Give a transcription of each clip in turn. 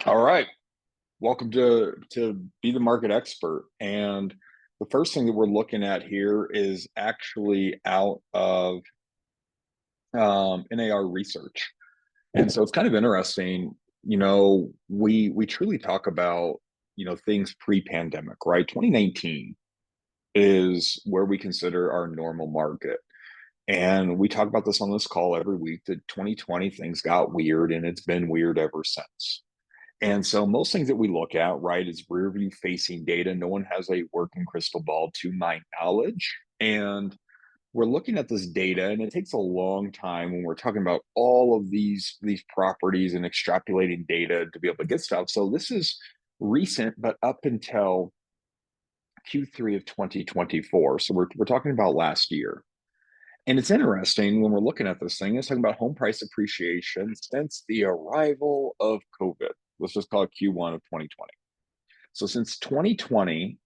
All right. Welcome to Be the Market Expert. And the first thing that we're looking at here is actually out of NAR research. And so it's kind of interesting. We truly talk about, things pre-pandemic, right? 2019 is where we consider our normal market. And we talk about this on this call every week that 2020 things got weird and it's been weird ever since. And so most things that we look at, right, is rear view facing data. No one has a working crystal ball to my knowledge. And we're looking at this data, and it takes a long time when we're talking about all of these properties and extrapolating data to be able to get stuff. So this is recent, but up until Q3 of 2024. So we're talking about last year. And it's interesting when we're looking at this thing, it's talking about home price appreciation since the arrival of COVID. Let's just call it Q1 of 2020. So since 2020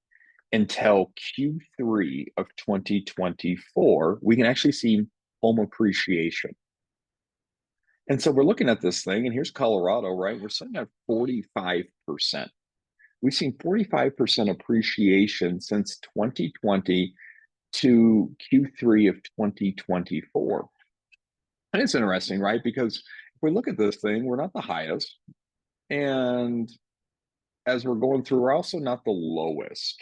until Q3 of 2024, we can actually see home appreciation. And so we're looking at this thing, and here's Colorado, right? We're sitting at 45%. We've seen 45% appreciation since 2020 to Q3 of 2024. And it's interesting, right? Because if we look at this thing, we're not the highest. And as we're going through, we're also not the lowest.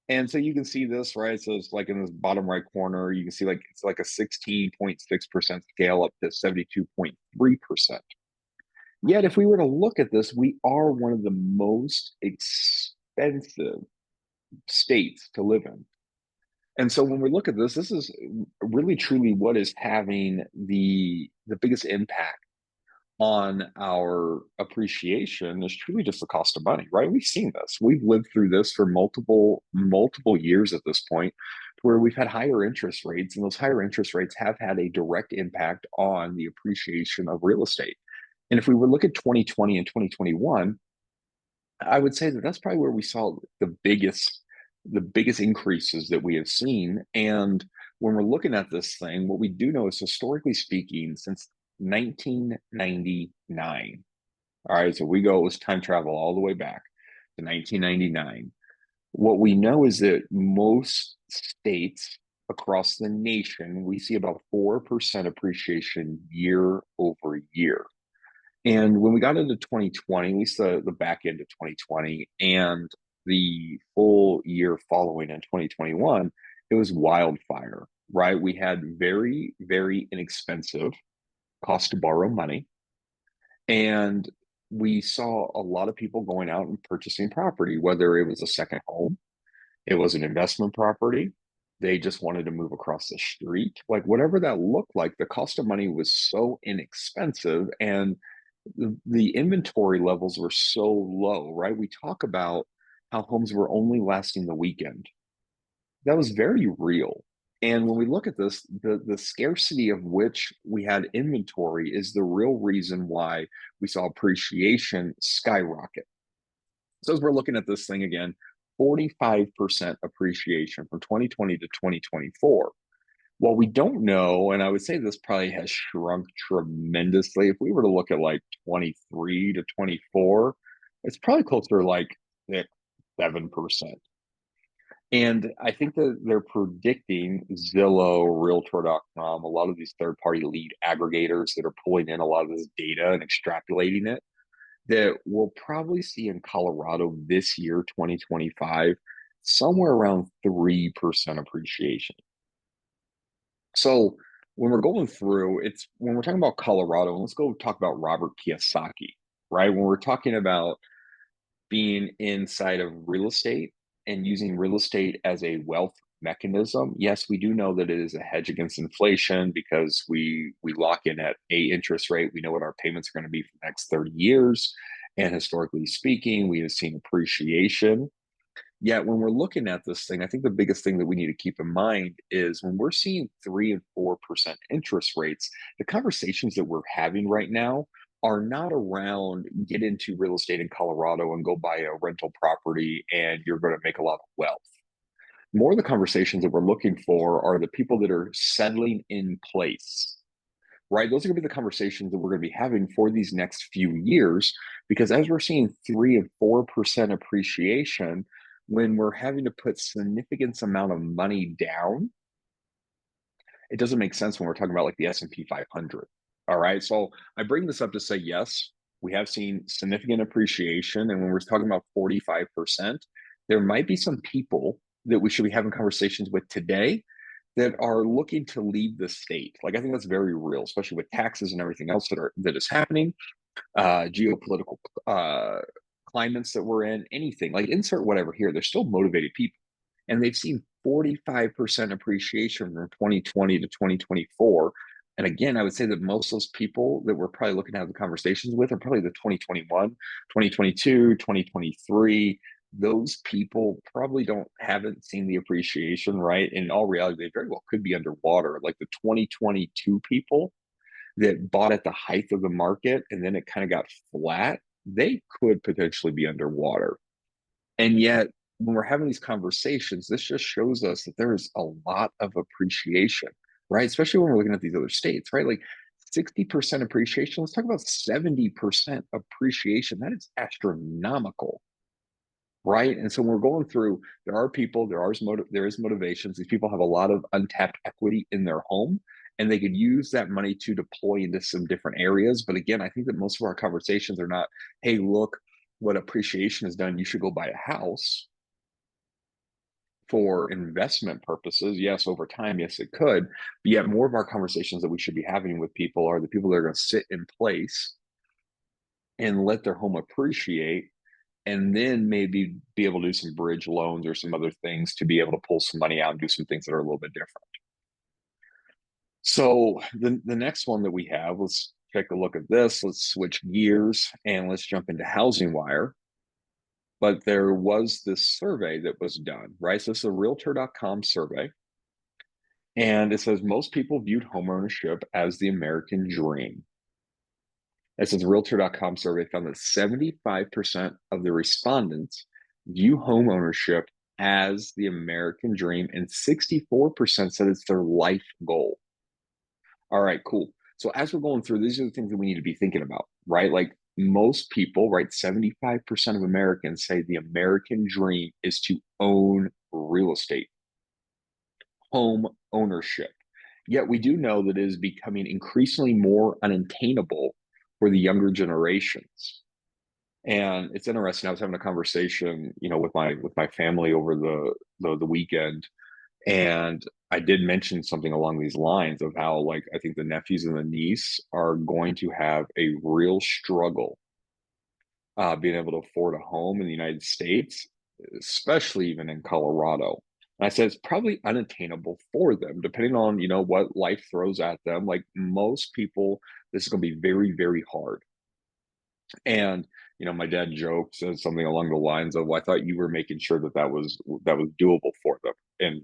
And so you can see this, right? So it's like in this bottom right corner, you can see like it's like a 16.6% scale up to 72.3%. Yet, if we were to look at this, we are one of the most expensive states to live in. And so when we look at this is really truly what is having the biggest impact on our appreciation is truly just the cost of money, right? We've seen this. We've lived through this for multiple years at this point, where we've had higher interest rates, and those higher interest rates have had a direct impact on the appreciation of real estate. And if we were look at 2020 and 2021, I would say that that's probably where we saw the biggest increases that we have seen. And when we're looking at this thing, what we do know is historically speaking, since 1999, all right, so let's time travel all the way back to 1999. What we know is that most states across the nation, we see about 4% appreciation year over year. And when we got into 2020, at least the back end of 2020 and the full year following in 2021, it was wildfire, right? We had very, very inexpensive cost to borrow money. And we saw a lot of people going out and purchasing property, whether it was a second home, it was an investment property, they just wanted to move across the street. Like whatever that looked like, the cost of money was so inexpensive and the inventory levels were so low, right? We talk about how homes were only lasting the weekend. That was very real. And when we look at this, the scarcity of which we had inventory is the real reason why we saw appreciation skyrocket. So as we're looking at this thing again, 45% appreciation from 2020 to 2024. Well, we don't know, and I would say this probably has shrunk tremendously. If we were to look at like 23 to 24, it's probably closer to like 7%. And I think that they're predicting Zillow, Realtor.com, a lot of these third party lead aggregators that are pulling in a lot of this data and extrapolating it, that we'll probably see in Colorado this year, 2025, somewhere around 3% appreciation. So when we're going through, it's when we're talking about Colorado, let's go talk about Robert Kiyosaki, right? When we're talking about being inside of real estate and using real estate as a wealth mechanism, yes, we do know that it is a hedge against inflation because we lock in at a interest rate. We know what our payments are going to be for the next 30 years. And historically speaking, we have seen appreciation. Yet when we're looking at this thing, I think the biggest thing that we need to keep in mind is when we're seeing 3 and 4% interest rates, the conversations that we're having right now are not around get into real estate in Colorado and go buy a rental property and you're going to make a lot of wealth. More of the conversations that we're looking for are the people that are settling in place. right? Those are going to be the conversations that we're going to be having for these next few years, because as we're seeing 3 and 4% appreciation, when we're having to put significant amount of money down, it doesn't make sense when we're talking about like the S&P 500. All right. So I bring this up to say, yes, we have seen significant appreciation. And when we're talking about 45%, there might be some people that we should be having conversations with today that are looking to leave the state. Like, I think that's very real, especially with taxes and everything else that is happening, geopolitical climates that we're in, anything like insert whatever here. They're still motivated people, and they've seen 45% appreciation from 2020 to 2024. And again, I would say that most of those people that we're probably looking to have the conversations with are probably the 2021, 2022, 2023. Those people probably haven't seen the appreciation, right? In all reality, they very well could be underwater. Like the 2022 people that bought at the height of the market and then it kind of got flat, they could potentially be underwater. And yet, when we're having these conversations, this just shows us that there is a lot of appreciation, right? Especially when we're looking at these other states, right? Like 60% appreciation. Let's talk about 70% appreciation. That is astronomical, right? And so when we're going through, there are people, there is motivations. These people have a lot of untapped equity in their home, and they could use that money to deploy into some different areas. But again, I think that most of our conversations are not, hey, look what appreciation has done. You should go buy a house for investment purposes. Yes, over time, yes, it could. But yet, more of our conversations that we should be having with people are the people that are going to sit in place and let their home appreciate, and then maybe be able to do some bridge loans or some other things to be able to pull some money out and do some things that are a little bit different. So the next one that we have, let's take a look at this. Let's switch gears and let's jump into Housing Wire. But there was this survey that was done, right? So it's a realtor.com survey. And it says most people viewed homeownership as the American dream. It says realtor.com survey found that 75% of the respondents view homeownership as the American dream, and 64% said it's their life goal. All right, cool. So as we're going through, these are the things that we need to be thinking about, right? Like most people, right? 75% of Americans say the American dream is to own real estate, home ownership. Yet we do know that it is becoming increasingly more unattainable for the younger generations. And it's interesting. I was having a conversation, with my family over the weekend, and I did mention something along these lines of how, like, I think the nephews and the niece are going to have a real struggle being able to afford a home in the United States, especially even in Colorado. And I said it's probably unattainable for them, depending on, what life throws at them. Like most people, this is going to be very, very hard. And my dad joked, said something along the lines of, "Well, I thought you were making sure that was doable for them." And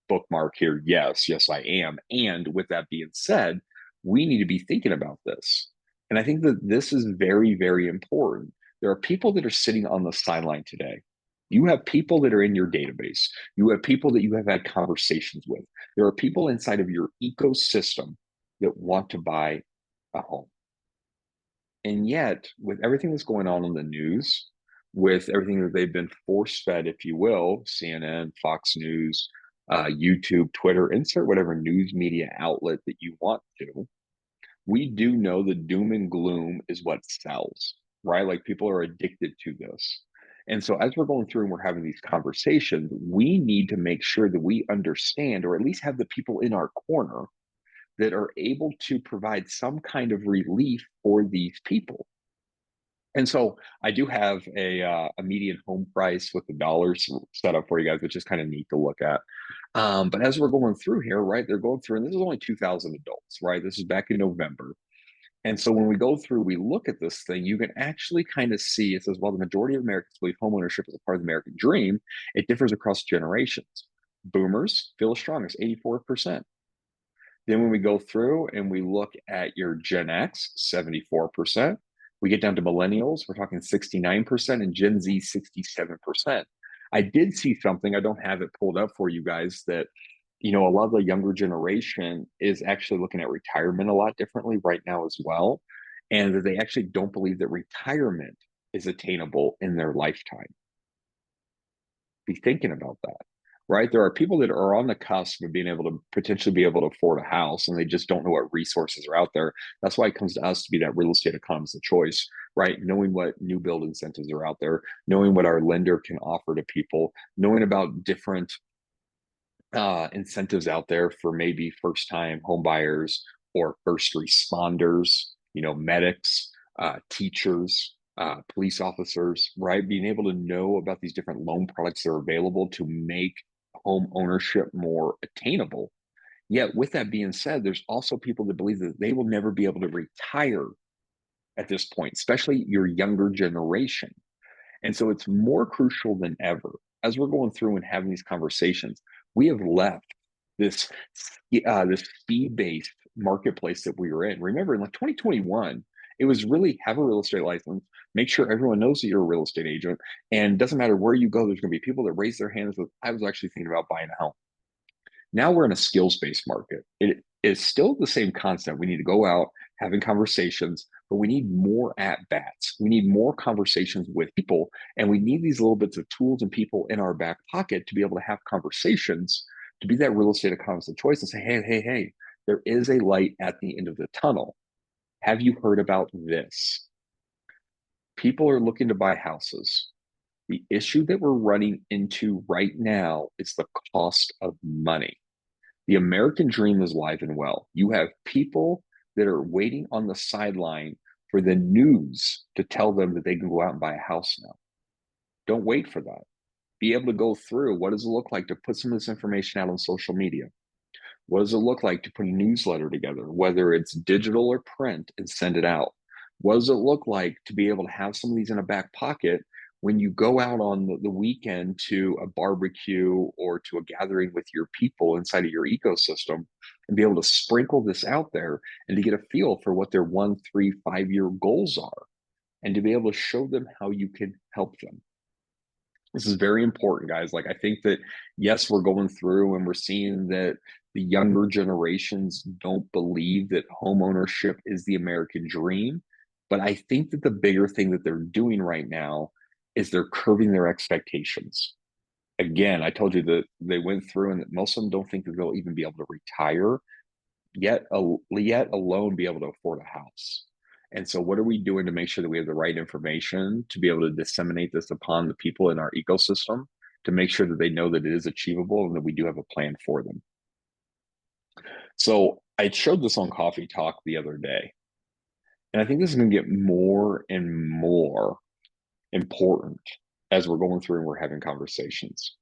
bookmark here, yes, I am. And with that being said, we need to be thinking about this. And I think that this is very, very important. There are people that are sitting on the sideline today. You have people that are in your database. You have people that you have had conversations with. There are people inside of your ecosystem that want to buy a home. And yet, with everything that's going on in the news, with everything that they've been force fed, if you will, CNN, Fox News, YouTube, Twitter, insert whatever news media outlet that you want to, we do know the doom and gloom is what sells, right? Like people are addicted to this. And so as we're going through and we're having these conversations, we need to make sure that we understand, or at least have the people in our corner that are able to provide some kind of relief for these people. And so I do have a median home price with the dollars set up for you guys, which is kind of neat to look at. But as we're going through here, right, they're going through, and this is only 2,000 adults, right? This is back in November. And so when we go through, we look at this thing, you can actually kind of see, it says, while the majority of Americans believe homeownership is a part of the American dream, it differs across generations. Boomers feel the strongest, 84%. Then when we go through and we look at your Gen X, 74%. We get down to millennials, we're talking 69%, and Gen Z, 67%. I did see something, I don't have it pulled up for you guys, that a lot of the younger generation is actually looking at retirement a lot differently right now as well. And that they actually don't believe that retirement is attainable in their lifetime. Be thinking about that, right? There are people that are on the cusp of being able to potentially be able to afford a house and they just don't know what resources are out there. That's why it comes to us to be that real estate economist of choice, right? Knowing what new build incentives are out there, knowing what our lender can offer to people, knowing about different incentives out there for maybe first time home buyers or first responders, medics, teachers, police officers, right? Being able to know about these different loan products that are available to make home ownership more attainable. Yet, with that being said, there's also people that believe that they will never be able to retire at this point, especially your younger generation. And so it's more crucial than ever as we're going through and having these conversations. We have left this this speed-based marketplace that we were in. Remember, in like 2021, it was really have a real estate license, make sure everyone knows that you're a real estate agent, and it doesn't matter where you go. There's going to be people that raise their hands with, "I was actually thinking about buying a home." Now we're in a skills-based market. It is still the same concept. We need to go out having conversations, but we need more at bats. We need more conversations with people, and we need these little bits of tools and people in our back pocket to be able to have conversations, to be that real estate economist of choice and say, hey, hey, hey, there is a light at the end of the tunnel. Have you heard about this? People are looking to buy houses. The issue that we're running into right now is the cost of money. The American dream is alive and well. You have people that are waiting on the sideline for the news to tell them that they can go out and buy a house now. Don't wait for that. Be able to go through what does it look like to put some of this information out on social media? What does it look like to put a newsletter together, whether it's digital or print, and send it out? What does it look like to be able to have some of these in a back pocket when you go out on the weekend to a barbecue or to a gathering with your people inside of your ecosystem and be able to sprinkle this out there and to get a feel for what their 1, 3, 5 year goals are and to be able to show them how you can help them. This is very important, guys. Like, I think that, yes, we're going through and we're seeing that the younger generations don't believe that home ownership is the American dream. But I think that the bigger thing that they're doing right now is they're curbing their expectations. Again, I told you that they went through and that most of them don't think that they'll even be able to retire yet alone be able to afford a house. And so, what are we doing to make sure that we have the right information to be able to disseminate this upon the people in our ecosystem to make sure that they know that it is achievable and that we do have a plan for them? So, I showed this on Coffee Talk the other day, and I think this is going to get more and more important as we're going through and we're having conversations.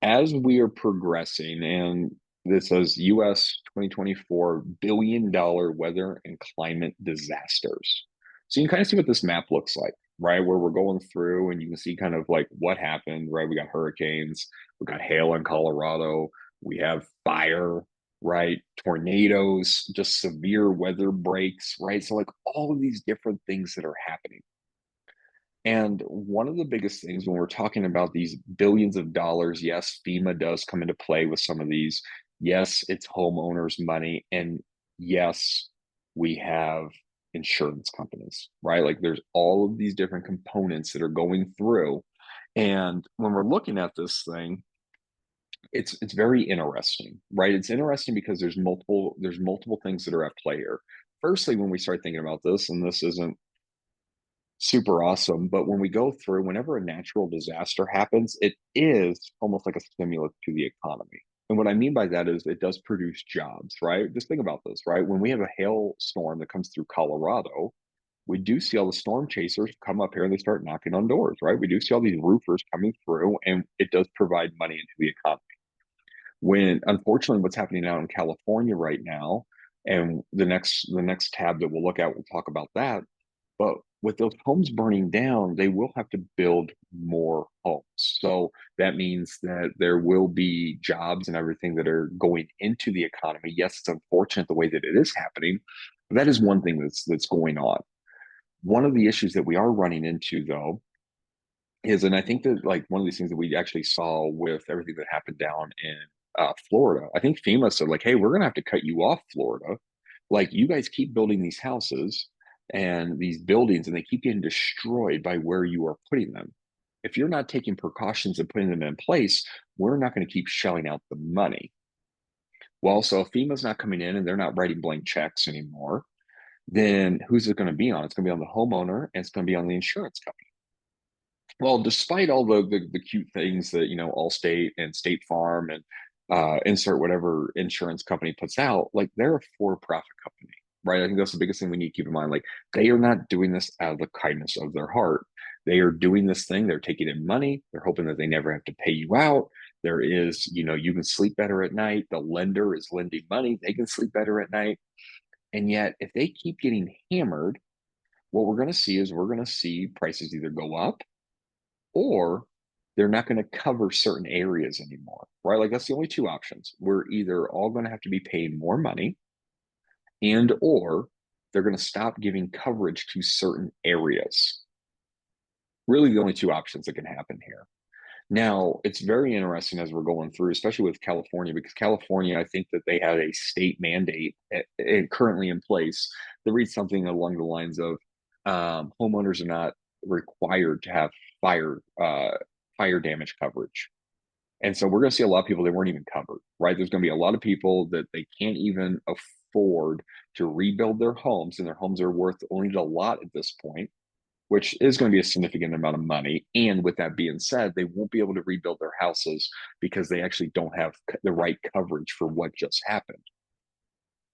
As we are progressing, and this says US 2024 $1 billion weather and climate disasters. So you can kind of see what this map looks like, right? Where we're going through and you can see kind of like what happened, right? We got hurricanes, we got hail in Colorado, we have fire, right? Tornadoes, just severe weather breaks, right? So, like, all of these different things that are happening. And one of the biggest things when we're talking about these billions of dollars, yes, FEMA does come into play with some of these. Yes, it's homeowners' money. And yes, we have insurance companies, right? Like, there's all of these different components that are going through. And when we're looking at this thing, it's very interesting, right? It's interesting because there's multiple things that are at play here. Firstly, when we start thinking about this, and this isn't super awesome. But when we go through, whenever a natural disaster happens, it is almost like a stimulus to the economy. And what I mean by that is it does produce jobs, right? Just think about this, right? When we have a hailstorm that comes through Colorado, we do see all the storm chasers come up here and they start knocking on doors, right? We do see all these roofers coming through, and it does provide money into the economy. When unfortunately, what's happening out in California right now, and the next tab that we'll look at, we'll talk about that, but with those homes burning down, they will have to build more homes. So that means that there will be jobs and everything that are going into the economy. Yes, it's unfortunate the way that it is happening, but that is one thing that's going on. One of the issues that we are running into, though, is, and I think that, like, one of these things that we actually saw with everything that happened down in Florida. I think FEMA said like, hey, we're going to have to cut you off, Florida. Like you guys keep building these houses and these buildings and they keep getting destroyed by where you are putting them. If you're not taking precautions and putting them in place, we're not going to keep shelling out the money. Well, so if FEMA's not coming in and they're not writing blank checks anymore, then who's it going to be on? It's going to be on the homeowner and it's going to be on the insurance company. Well, despite all the cute things that Allstate and State Farm and insert whatever insurance company puts out, like they're a for-profit company, right? I think that's the biggest thing we need to keep in mind. Like they are not doing this out of the kindness of their heart. They are doing this thing. They're taking in money. They're hoping that they never have to pay you out. There is, you can sleep better at night. The lender is lending money. They can sleep better at night. And yet, if they keep getting hammered, what we're going to see is we're going to see prices either go up or they're not going to cover certain areas anymore, right? Like that's the only two options. We're either all going to have to be paying more money and or they're going to stop giving coverage to certain areas. Really the only two options that can happen here. Now, it's very interesting as we're going through, especially with California, because California, I think that they have a state mandate currently in place that reads something along the lines of homeowners are not required to have fire damage coverage. And so we're going to see a lot of people that weren't even covered, right? There's going to be a lot of people that they can't even afford to rebuild their homes, and their homes are worth only a lot at this point, which is going to be a significant amount of money. And with that being said, they won't be able to rebuild their houses because they actually don't have the right coverage for what just happened.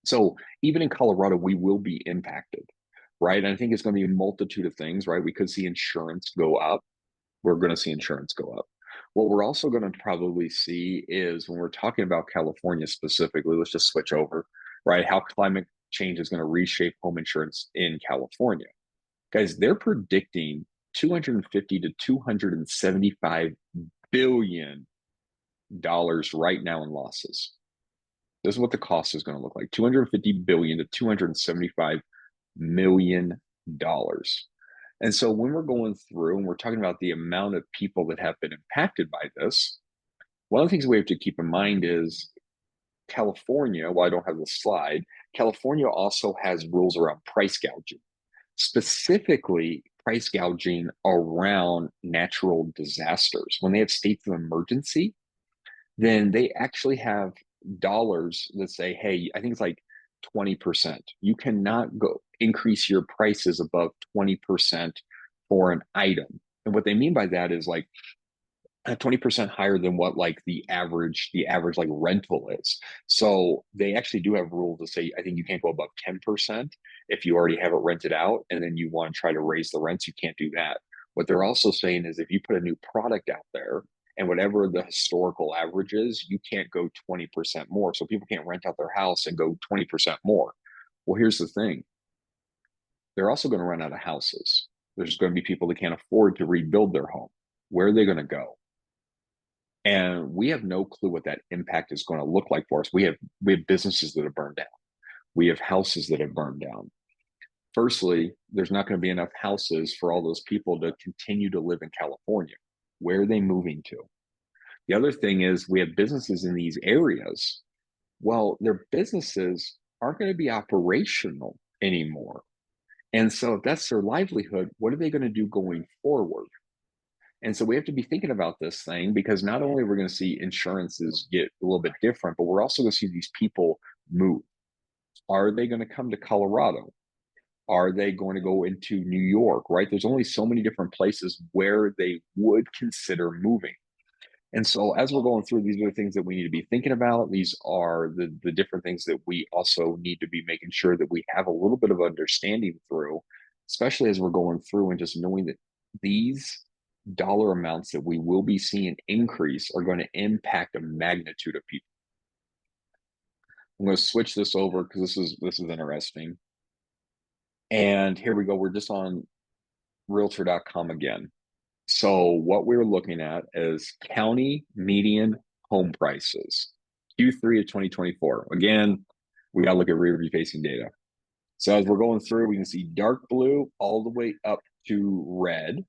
So even in Colorado, we will be impacted, right? And I think it's going to be a multitude of things, right? We could see insurance go up. We're going to see insurance go up. What we're also going to probably see is when we're talking about California specifically, let's just switch over, right? How climate change is going to reshape home insurance in California. Guys, they're predicting 250 to 275 billion dollars right now in losses. This is what the cost is going to look like: 250 billion to 275 million dollars. And so when we're going through and we're talking about the amount of people that have been impacted by this, one of the things we have to keep in mind is California, while I don't have the slide, California also has rules around price gouging, specifically price gouging around natural disasters. When they have states of emergency, then they actually have dollars that say, hey, I think it's like 20%. You cannot go increase your prices above 20% for an item. And what they mean by that is like 20% higher than what like the average like rental is. So they actually do have rules to say I think you can't go above 10% if you already have it rented out and then you want to try to raise the rents, you can't do that. What they're also saying is if you put a new product out there and whatever the historical average is, you can't go 20% more. So people can't rent out their house and go 20% more. Well, here's the thing. They're also going to run out of houses. There's going to be people that can't afford to rebuild their home. Where are they going to go? And we have no clue what that impact is going to look like for us. We have businesses that have burned down. We have houses that have burned down. Firstly, there's not going to be enough houses for all those people to continue to live in California. Where are they moving to? The other thing is we have businesses in these areas. Well, their businesses aren't going to be operational anymore. And so if that's their livelihood, what are they going to do going forward? And so we have to be thinking about this thing because not only are we going to see insurances get a little bit different, but we're also going to see these people move. Are they going to come to Colorado? Are they going to go into New York, right? There's only so many different places where they would consider moving. And so as we're going through, these are the things that we need to be thinking about. These are the different things that we also need to be making sure that we have a little bit of understanding through, especially as we're going through and just knowing that these dollar amounts that we will be seeing increase are going to impact a magnitude of people. I'm going to switch this over because this is interesting. And here we go. We're just on realtor.com again. So what we're looking at is county median home prices, Q3 of 2024. Again, we got to look at rear view facing data. So as we're going through, we can see dark blue all the way up to red.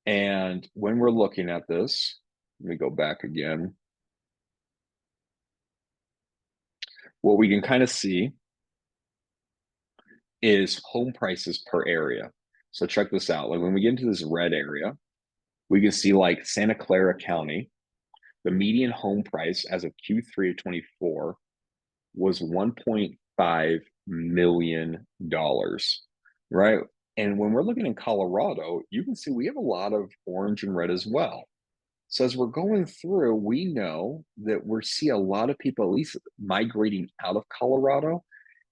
And when we're looking at this, let me go back again. what we can kind of see is home prices per area. So check this out. Like when we get into this red area, we can see like Santa Clara County, the median home price as of Q3 of 24 was $1.5 million, right? And when we're looking in Colorado, you can see we have a lot of orange and red as well. So as we're going through, we know that we see a lot of people at least migrating out of Colorado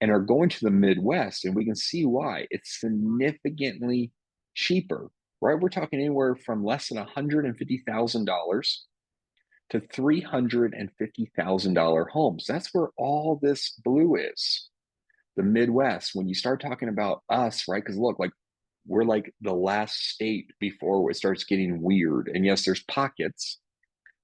and are going to the Midwest, and we can see why. It's significantly cheaper, right? We're talking anywhere from less than $150,000 to $350,000 homes. That's where all this blue is. The Midwest, when you start talking about us, right? Because look, like we're like the last state before it starts getting weird. And yes, there's pockets,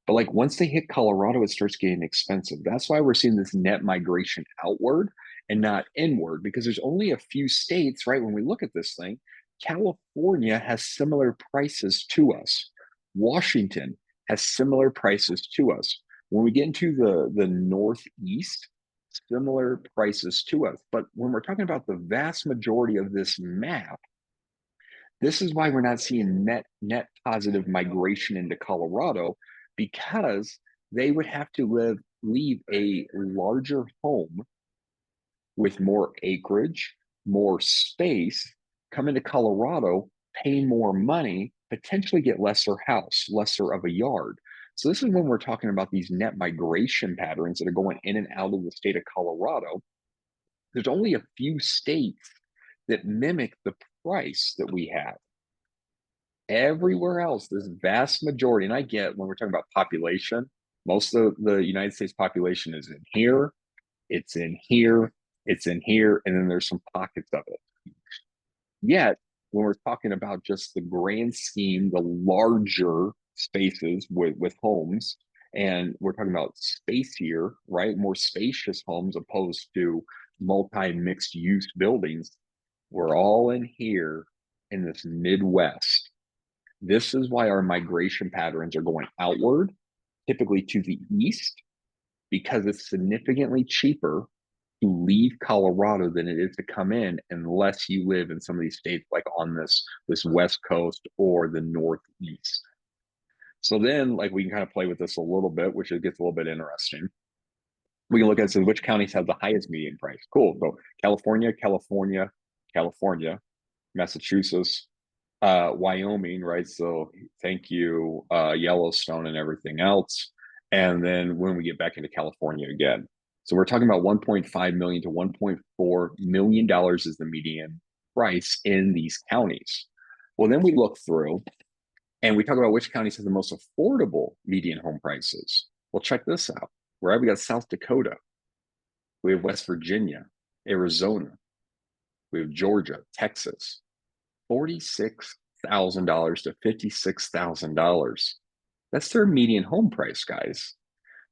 but like once they hit Colorado, it starts getting expensive. That's why we're seeing this net migration outward and not inward, because there's only a few states, right? When we look at this thing, California has similar prices to us. Washington has similar prices to us. When we get into the Northeast, similar prices to us. But when we're talking about the vast majority of this map, this is why we're not seeing net positive migration into Colorado, because they would have to leave a larger home with more acreage, more space, come into Colorado, pay more money, potentially get lesser house, lesser of a yard. So this is when we're talking about these net migration patterns that are going in and out of the state of Colorado. There's only a few states that mimic the price that we have. Everywhere else, this vast majority, and I get when we're talking about population, most of the United States population is in here, it's in here, it's in here, and then there's some pockets of it. Yet, when we're talking about just the grand scheme, the larger spaces with homes, and we're talking about space here, right? More spacious homes opposed to multi-mixed use buildings. We're all in here in this Midwest. This is why our migration patterns are going outward, typically to the east, because it's significantly cheaper to leave Colorado than it is to come in, unless you live in some of these states like on this west coast or the northeast. So then, like, we can kind of play with this a little bit, which it gets a little bit interesting. We can look at, so which counties have the highest median price. Cool. So California, California, California, Massachusetts, Wyoming, right? So thank you, Yellowstone and everything else. And then when we get back into California again. So we're talking about 1.5 million to 1.4 million dollars is the median price in these counties. Well, then we look through and we talk about which counties have the most affordable median home prices. Well, check this out. Right? We got South Dakota, we have West Virginia, Arizona, we have Georgia, Texas, $46,000 to $56,000. That's their median home price, guys.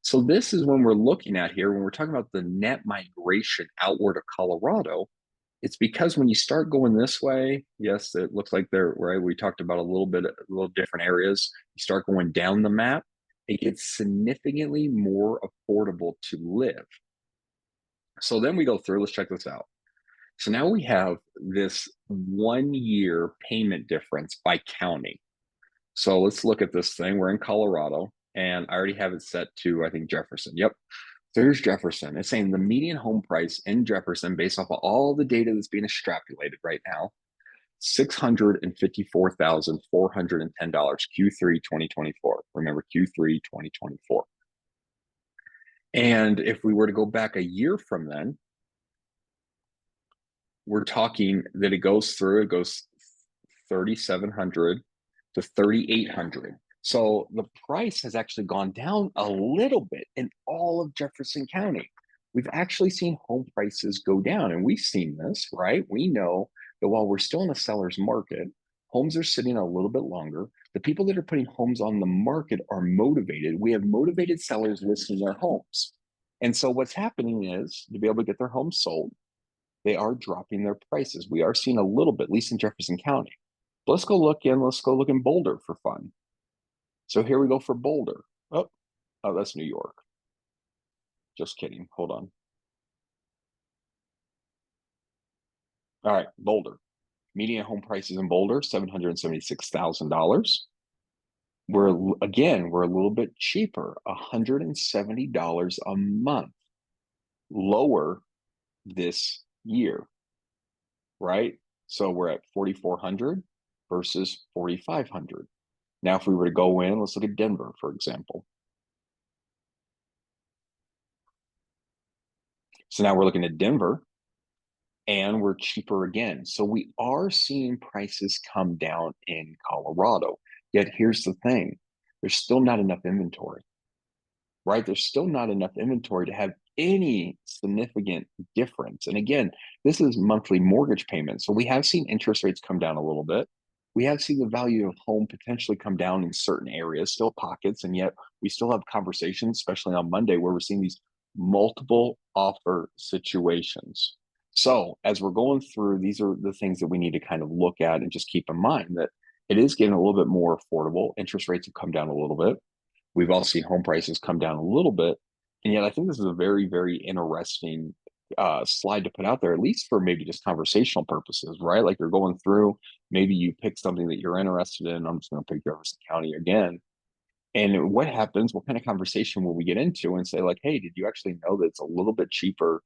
So this is when we're looking at here, when we're talking about the net migration outward of Colorado, it's because when you start going this way, yes, it looks like they're right. We talked about a little different areas. You start going down the map, it gets significantly more affordable to live. So then we go through, let's check this out. So now we have this 1 year payment difference by county. So let's look at this thing. We're in Colorado, and I already have it set to, I think, Jefferson. Yep. So here's Jefferson. It's saying the median home price in Jefferson, based off of all the data that's being extrapolated right now, $654,410, Q3 2024. Remember, Q3 2024. And if we were to go back a year from then, we're talking that it goes 3,700 to 3,800. So the price has actually gone down a little bit in all of Jefferson County. We've actually seen home prices go down, and we've seen this, right? We know that while we're still in a seller's market, homes are sitting a little bit longer. The people that are putting homes on the market are motivated. We have motivated sellers listing their homes. And so what's happening is, to be able to get their homes sold, they are dropping their prices. We are seeing a little bit, at least in Jefferson County. Let's go look in Boulder for fun. So here we go for Boulder. Oh, that's New York. Just kidding. Hold on. All right, Boulder. Median home prices in Boulder, $776,000. We're a little bit cheaper, $170 a month lower this year, right? So we're at 4,400 versus 4,500. Now, if we were to go in, let's look at Denver, for example. So now we're looking at Denver and we're cheaper again. So we are seeing prices come down in Colorado. Yet here's the thing, there's still not enough inventory, right? There's still not enough inventory to have any significant difference. And again, this is monthly mortgage payments. So we have seen interest rates come down a little bit. We have seen the value of home potentially come down in certain areas, still pockets, and yet we still have conversations, especially on Monday, where we're seeing these multiple offer situations. So as we're going through, these are the things that we need to kind of look at and just keep in mind that it is getting a little bit more affordable. Interest rates have come down a little bit. We've all seen home prices come down a little bit. And yet I think this is a very, very interesting slide to put out there, at least for maybe just conversational purposes, right? Like you're going through, maybe you pick something that you're interested in. I'm just going to pick Jefferson County again. And what happens? What kind of conversation will we get into and say, like, hey, did you actually know that it's a little bit cheaper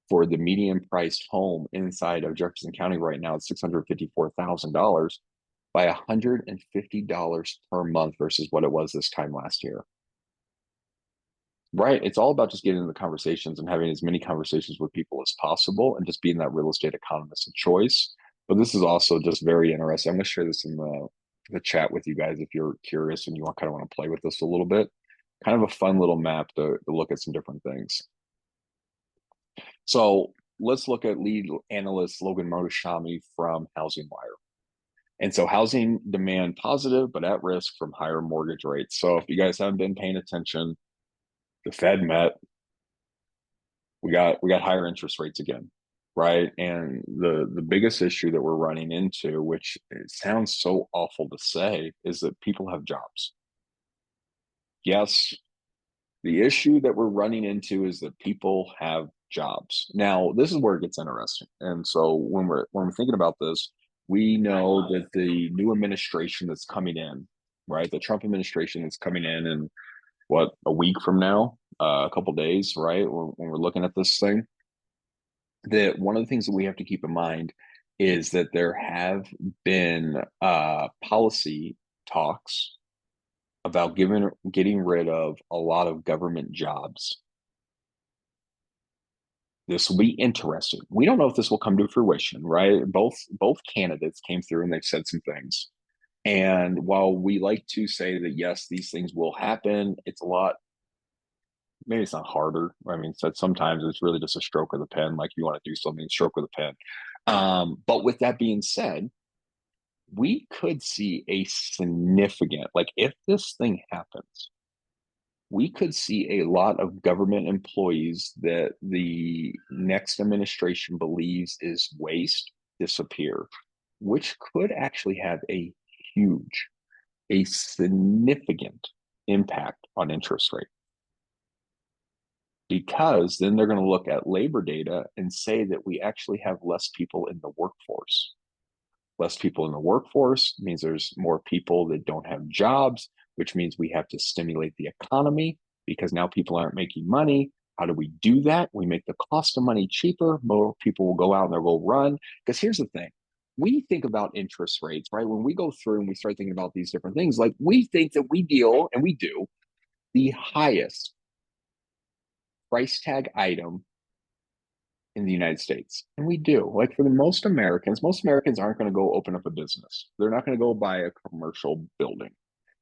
for the median priced home inside of Jefferson County right now? It's $654,000 by $150 per month versus what it was this time last year. Right. It's all about just getting into the conversations and having as many conversations with people as possible and just being that real estate economist of choice. But this is also just very interesting. I'm going to share this in the chat with you guys if you're curious and you want kind of want to play with this a little bit. Kind of a fun little map to look at some different things. So let's look at lead analyst Logan Motoshami from Housing Wire. And so housing demand positive, but at risk from higher mortgage rates. So if you guys haven't been paying attention, the Fed met, we got higher interest rates again, right? And the biggest issue that we're running into, which it sounds so awful to say, is that people have jobs. Yes, the issue that we're running into is that people have jobs. Now, this is where it gets interesting. And so when we're thinking about this, we know that the new administration that's coming in, right? The Trump administration that's coming in what, a week from now, a couple days, right? When we're looking at this thing, that one of the things that we have to keep in mind is that there have been policy talks about getting rid of a lot of government jobs. This will be interesting. We don't know if this will come to fruition, right? Both candidates came through and they've said some things. And while we like to say that yes, these things will happen, it's a lot, maybe it's not harder. I mean, so sometimes it's really just a stroke of the pen. Like you want to do something, stroke of the pen. But with that being said, we could see a significant, like if this thing happens, we could see a lot of government employees that the next administration believes is waste disappear, which could actually have huge, a significant impact on interest rate. Because then they're going to look at labor data and say that we actually have less people in the workforce. Less people in the workforce means there's more people that don't have jobs, which means we have to stimulate the economy because now people aren't making money. How do we do that? We make the cost of money cheaper. More people will go out and they'll run. Because here's the thing. We think about interest rates, right? When we go through and we start thinking about these different things, like we think that we deal, and we do, the highest price tag item in the United States. And we do. Like for the most Americans aren't going to go open up a business. They're not going to go buy a commercial building.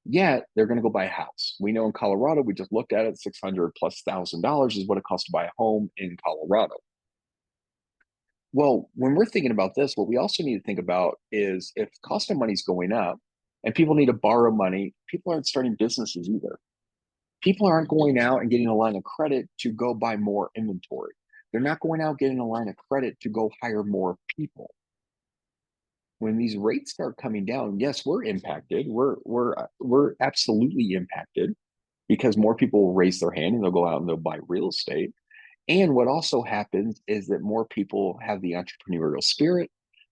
Yet they're going to go buy a house. We know in Colorado, we just looked at it, 600 plus $1,000 is what it costs to buy a home in Colorado. Well, when we're thinking about this, what we also need to think about is if cost of money is going up and people need to borrow money, people aren't starting businesses either. People aren't going out and getting a line of credit to go buy more inventory. They're not going out getting a line of credit to go hire more people. When these rates start coming down, yes, we're impacted. We're absolutely impacted because more people will raise their hand and they'll go out and they'll buy real estate. And what also happens is that more people have the entrepreneurial spirit.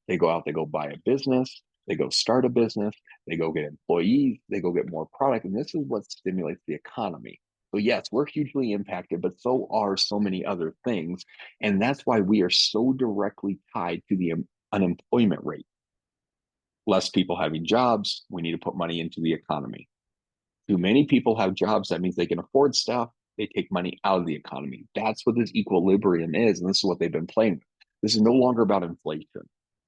They go out, they go buy a business, they go start a business, they go get employees, they go get more product. And this is what stimulates the economy. So, yes, we're hugely impacted, but so are so many other things. And that's why we are so directly tied to the unemployment rate. Less people having jobs, we need to put money into the economy. Too many people have jobs, that means they can afford stuff. They take money out of the economy. That's what this equilibrium is. And this is what they've been playing with. This is no longer about inflation.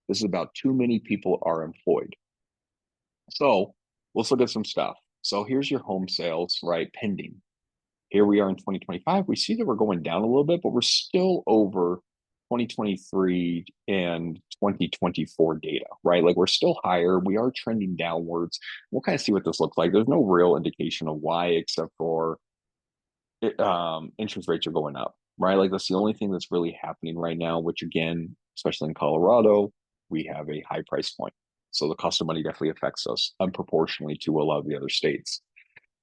This is about too many people are employed. So let's look at some stuff. So here's your home sales, right? Pending. Here we are in 2025. We see that we're going down a little bit, but we're still over 2023 and 2024 data, right? Like we're still higher. We are trending downwards. We'll kind of see what this looks like. There's no real indication of why, except for interest rates are going up, right? Like that's the only thing that's really happening right now, which again, especially in Colorado, we have a high price point. So the cost of money definitely affects us unproportionately to a lot of the other states.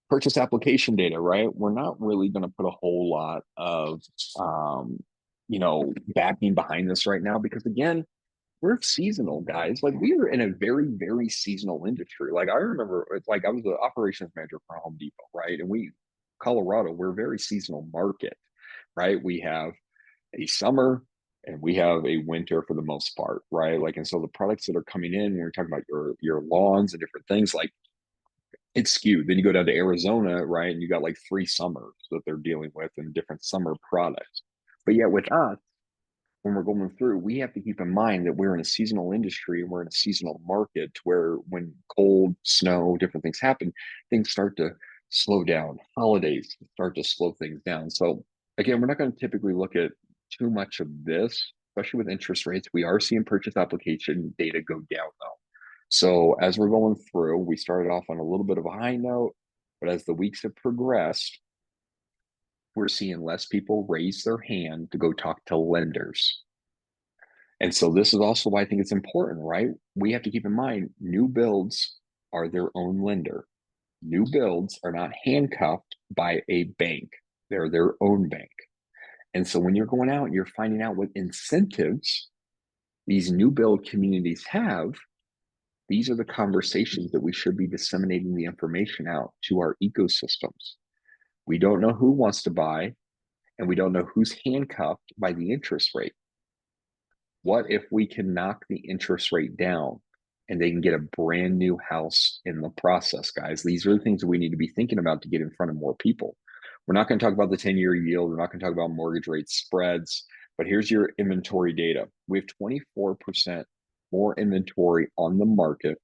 Purchase application data, right? We're not really going to put a whole lot of, um, backing behind this right now because again, we're seasonal guys. Like we are in a very, very seasonal industry. Like I remember, it's like I was the operations manager for Home Depot, right? And Colorado, we're a very seasonal market, right? We have a summer and we have a winter for the most part, right? Like, and so the products that are coming in, when we're talking about your lawns and different things, like it's skewed. Then you go down to Arizona, right? And you got like 3 summers that they're dealing with and different summer products. But yet with us, when we're going through, we have to keep in mind that we're in a seasonal industry and we're in a seasonal market where when cold, snow, different things happen, things start to slow down. Holidays start to slow things down. So again, we're not going to typically look at too much of this, especially with interest rates. We are seeing purchase application data go down though. So as we're going through, we started off on a little bit of a high note, but as the weeks have progressed, we're seeing less people raise their hand to go talk to lenders. And so this is also why I think it's important, right? We have to keep in mind new builds are their own lender. New builds are not handcuffed by a bank. They're their own bank. And so when you're going out and you're finding out what incentives these new build communities have, these are the conversations that we should be disseminating the information out to our ecosystems. We don't know who wants to buy, and we don't know who's handcuffed by the interest rate. What if we can knock the interest rate down and they can get a brand new house in the process, guys? These are the things that we need to be thinking about to get in front of more people. We're not going to talk about the 10-year yield. We're not going to talk about mortgage rate spreads, but here's your inventory data. We have 24% more inventory on the market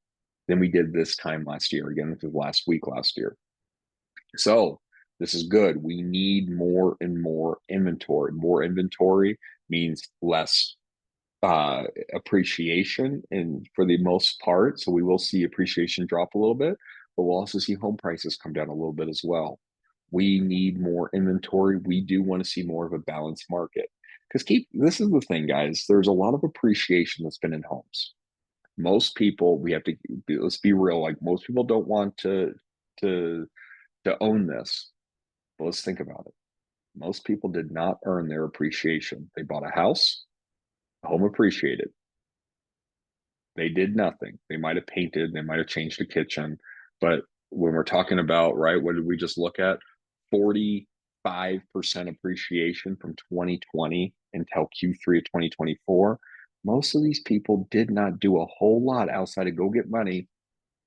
than we did this time last year. Again, this was last week, last year. So this is good. We need more and more inventory. More inventory means less appreciation, and for the most part, so we will see appreciation drop a little bit, but we'll also see home prices come down a little bit as well. We need more inventory. We do want to see more of a balanced market because this is the thing, guys. There's a lot of appreciation that's been in homes. Most people, let's be real. Like most people don't want to to own this. But let's think about it. Most people did not earn their appreciation. They bought a house, the home appreciated. They did nothing. They might have painted, they might have changed the kitchen. But when we're talking about, right, what did we just look at? 45% appreciation from 2020 until Q3 of 2024. Most of these people did not do a whole lot outside of go get money,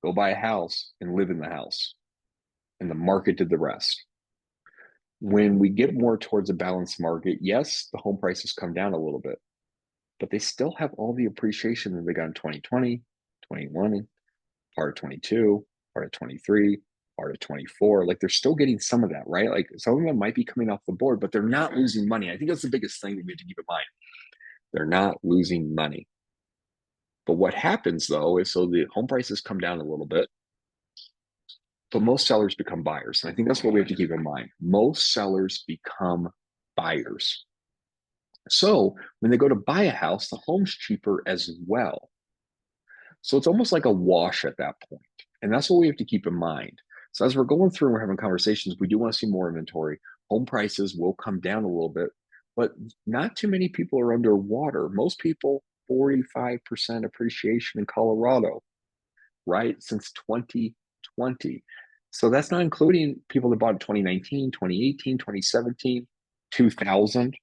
go buy a house, and live in the house. And the market did the rest. When we get more towards a balanced market, yes, the home prices come down a little bit, but they still have all the appreciation that they got in 2020, 21, part of 22, part of 23, part of 24. Like they're still getting some of that, right? Like some of them might be coming off the board, but they're not losing money. I think that's the biggest thing that we have to keep in mind. They're not losing money. But what happens though is so the home prices come down a little bit, but most sellers become buyers. And I think that's what we have to keep in mind. Most sellers become buyers. So when they go to buy a house, the home's cheaper as well. So it's almost like a wash at that point. And that's what we have to keep in mind. So as we're going through and we're having conversations, we do want to see more inventory. Home prices will come down a little bit, but not too many people are underwater. Most people 45% appreciation in Colorado, right? Since 2020. So that's not including people that bought in 2019, 2018, 2017, 2000,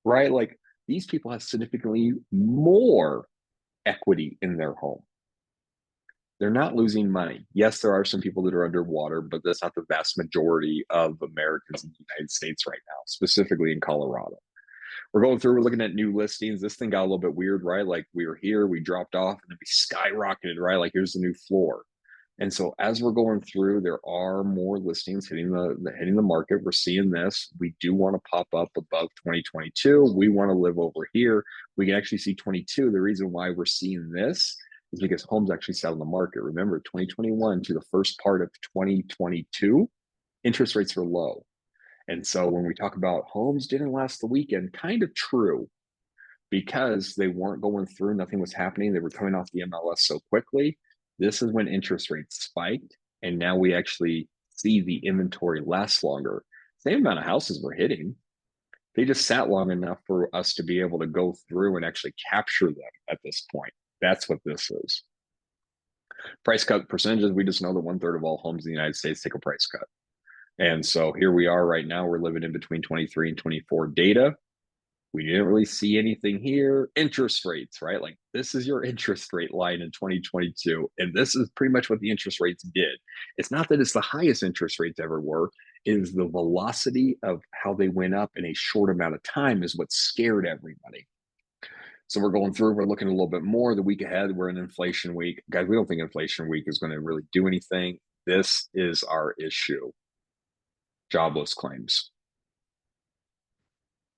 right? Like these people have significantly more equity in their home. They're not losing money. Yes, there are some people that are underwater, but that's not the vast majority of Americans in the United States right now, specifically in Colorado. We're going through, we're looking at new listings. This thing got a little bit weird, right? Like we were here, we dropped off, and then we skyrocketed, right? Like here's the new floor. And so as we're going through, there are more listings hitting the market. We're seeing this. We do want to pop up above 2022. We want to live over here. We can actually see 22. The reason why we're seeing this is because homes actually sat on the market. Remember, 2021 to the first part of 2022, interest rates were low. And so when we talk about homes didn't last the weekend, kind of true, because they weren't going through, nothing was happening. They were coming off the MLS so quickly. This is when interest rates spiked. And now we actually see the inventory last longer. Same amount of houses we're hitting. They just sat long enough for us to be able to go through and actually capture them at this point. That's what this is. Price cut percentages, we just know that 1/3 of all homes in the United States take a price cut. And so here we are right now. We're living in between 23 and 24 data. We didn't really see anything here. Interest rates, right? Like this is your interest rate line in 2022. And this is pretty much what the interest rates did. It's not that it's the highest interest rates ever were. It is the velocity of how they went up in a short amount of time is what scared everybody. So we're going through, we're looking a little bit more the week ahead. We're in inflation week. Guys, we don't think inflation week is going to really do anything. This is our issue. Jobless claims.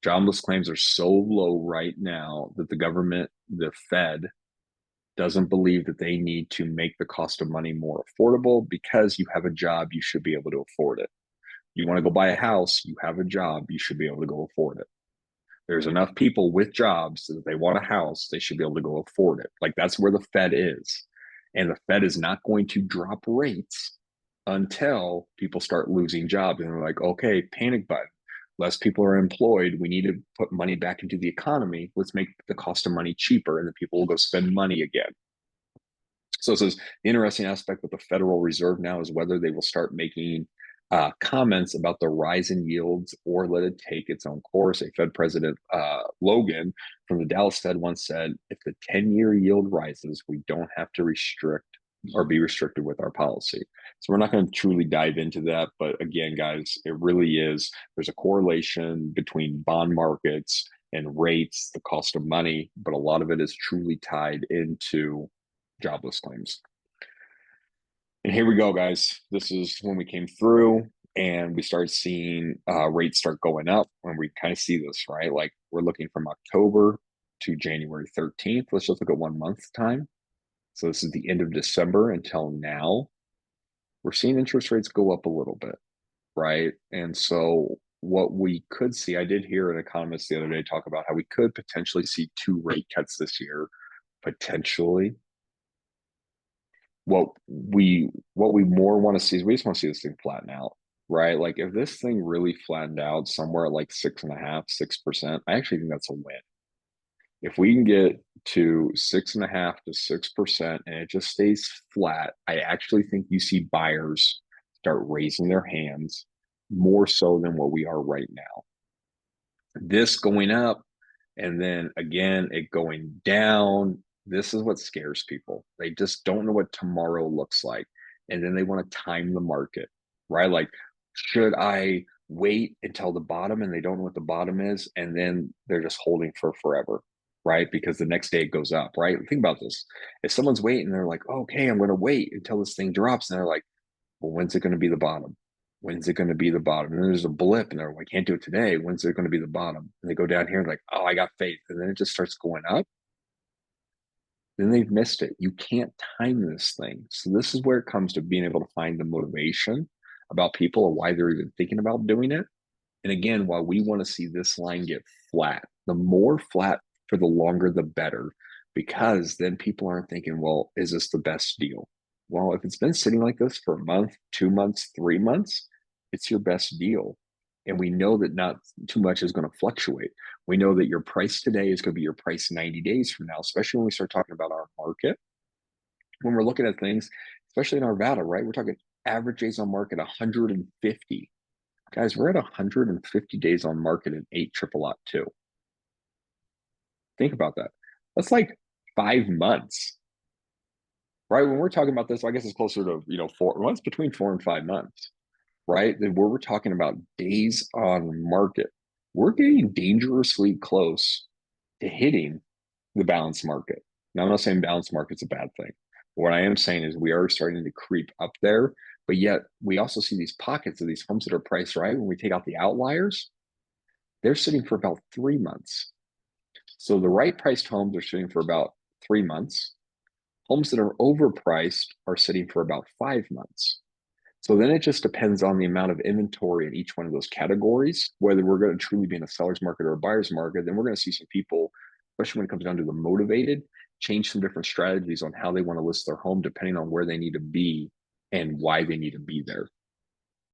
Jobless claims are so low right now that the government, the Fed, doesn't believe that they need to make the cost of money more affordable because you have a job, you should be able to afford it. You want to go buy a house, you have a job, you should be able to go afford it. There's enough people with jobs that if they want a house, they should be able to go afford it. Like that's where the Fed is. And the Fed is not going to drop rates until people start losing jobs. And they're like, okay, panic button. Less people are employed. We need to put money back into the economy. Let's make the cost of money cheaper, and then people will go spend money again. So it says the interesting aspect with the Federal Reserve now is whether they will start making comments about the rise in yields or let it take its own course. A Fed President Logan from the Dallas Fed once said, if the 10-year yield rises, we don't have to restrict or be restricted with our policy. So we're not going to truly dive into that. But again, guys, it really is. There's a correlation between bond markets and rates, the cost of money, but a lot of it is truly tied into jobless claims. And here we go, guys. This is when we came through and we started seeing rates start going up. When we kind of see this, right? Like we're looking from October to January 13th. Let's just look at 1 month time. So this is the end of December until now. We're seeing interest rates go up a little bit, right? And so what we could see, I did hear an economist the other day talk about how we could potentially see 2 rate cuts this year, potentially. What we more want to see is we just want to see this thing flatten out, right? Like if this thing really flattened out somewhere at like 6.5%, 6%, I actually think that's a win. If we can get to 6.5% to 6% and it just stays flat, I actually think you see buyers start raising their hands more so than what we are right now. This going up and then again it going down, this is what scares people. They just don't know what tomorrow looks like. And then they want to time the market, right? Like, should I wait until the bottom and they don't know what the bottom is? And then they're just holding for forever, right? Because the next day it goes up, right? Think about this. If someone's waiting, they're like, okay, I'm going to wait until this thing drops. And they're like, well, when's it going to be the bottom? When's it going to be the bottom? And then there's a blip and they're like, I can't do it today. When's it going to be the bottom? And they go down here and like, oh, I got faith. And then it just starts going up. Then they've missed it. You can't time this thing. So this is where it comes to being able to find the motivation about people or why they're even thinking about doing it. And again, while we want to see this line get flat, the more flat for the longer, the better, because then people aren't thinking, well, is this the best deal? Well, if it's been sitting like this for a month, 2 months, 3 months, it's your best deal. And we know that not too much is going to fluctuate. We know that your price today is going to be your price 90 days from now, especially when we start talking about our market. When we're looking at things, especially in Arvada, right? We're talking average days on market 150. Guys, we're at 150 days on market in 8 triple lot 2. Think about that. That's like 5 months, right? When we're talking about this, I guess it's closer to, 4 months, between 4 and 5 months, right? Then where we're talking about days on market, we're getting dangerously close to hitting the balanced market. Now, I'm not saying balanced market's a bad thing. What I am saying is we are starting to creep up there, but yet we also see these pockets of these homes that are priced right. When we take out the outliers, they're sitting for about 3 months. So the right priced homes are sitting for about 3 months. Homes that are overpriced are sitting for about 5 months. So then it just depends on the amount of inventory in each one of those categories, whether we're going to truly be in a seller's market or a buyer's market. Then we're going to see some people, especially when it comes down to the motivated, change some different strategies on how they want to list their home, depending on where they need to be and why they need to be there.